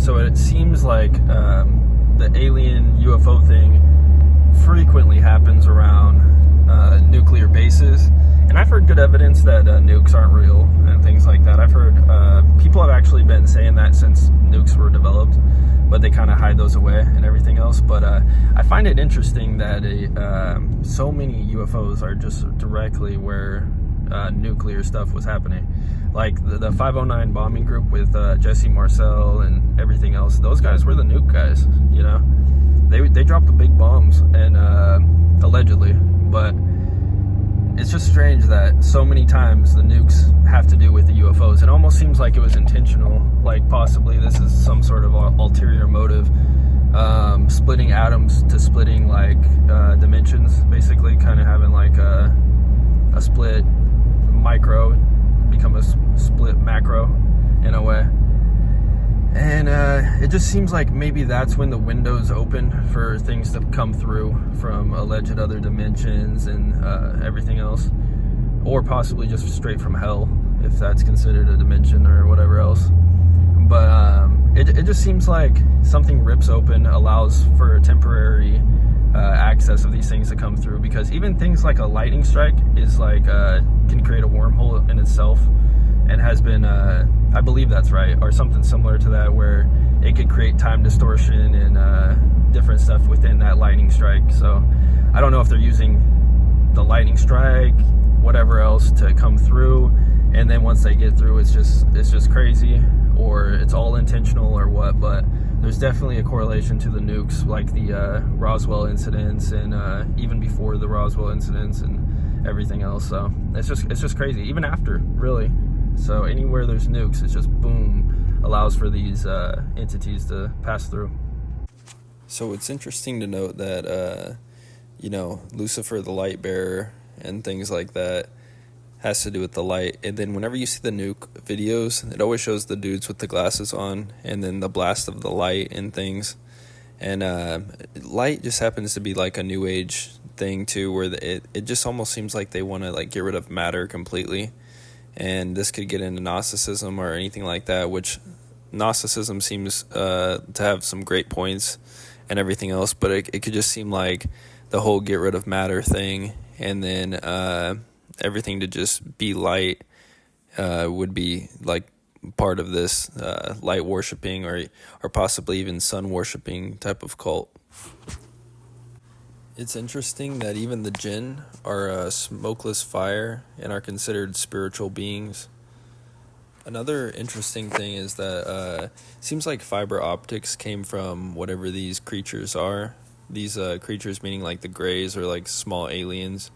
So it seems like the alien UFO thing frequently happens around nuclear bases. And I've heard good evidence that nukes aren't real and things like that. I've heard people have actually been saying that since nukes were developed, but they kind of hide those away and everything else. But I find it interesting that so many UFOs are just directly where nuclear stuff was happening. Like the 509 bombing group with Jesse Marcel and everything else. Those guys were the nuke guys, you know. They dropped the big bombs and allegedly, but it's just strange that so many times the nukes have to do with the UFOs. It almost seems like it was intentional, like possibly this is some sort of ulterior motive, splitting atoms to splitting like dimensions, basically kind of having like a split micro become a split macro in a way. And it just seems like maybe that's when the windows open for things to come through from alleged other dimensions and everything else. Or possibly just straight from hell, if that's considered a dimension or whatever else. But it just seems like something rips open, allows for temporary access of these things to come through. Because even things like a lightning strike is like can create a wormhole in itself. And has been, I believe that's right, or something similar to that, where it could create time distortion and different stuff within that lightning strike. So I don't know if they're using the lightning strike, whatever else, to come through, and then once they get through, it's just crazy, or it's all intentional or what. But there's definitely a correlation to the nukes, like the Roswell incidents, and even before the Roswell incidents and everything else. So it's just crazy, even after, really. So anywhere there's nukes, it's just boom, allows for these entities to pass through. So it's interesting to note that, Lucifer, the light bearer, and things like that has to do with the light. And then whenever you see the nuke videos, it always shows the dudes with the glasses on, and then the blast of the light and things. And light just happens to be like a new age thing too, where it just almost seems like they want to like get rid of matter completely. And this could get into Gnosticism or anything like that, which Gnosticism seems to have some great points and everything else, but it could just seem like the whole get rid of matter thing, and then everything to just be light would be like part of this light worshipping or possibly even sun worshipping type of cult. It's interesting that even the jinn are a smokeless fire and are considered spiritual beings. Another interesting thing is that it seems like fiber optics came from whatever these creatures are. These creatures meaning like the Greys or like small aliens.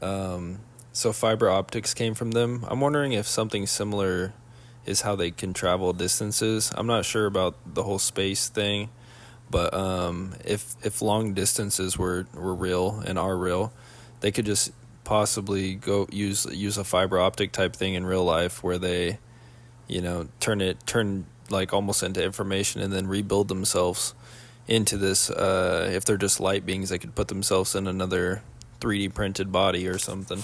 So fiber optics came from them. I'm wondering if something similar is how they can travel distances. I'm not sure about the whole space thing. But if long distances were real and are real, they could just possibly go use a fiber optic type thing in real life, where they, turn like almost into information and then rebuild themselves into this. If they're just light beings, they could put themselves in another 3D printed body or something,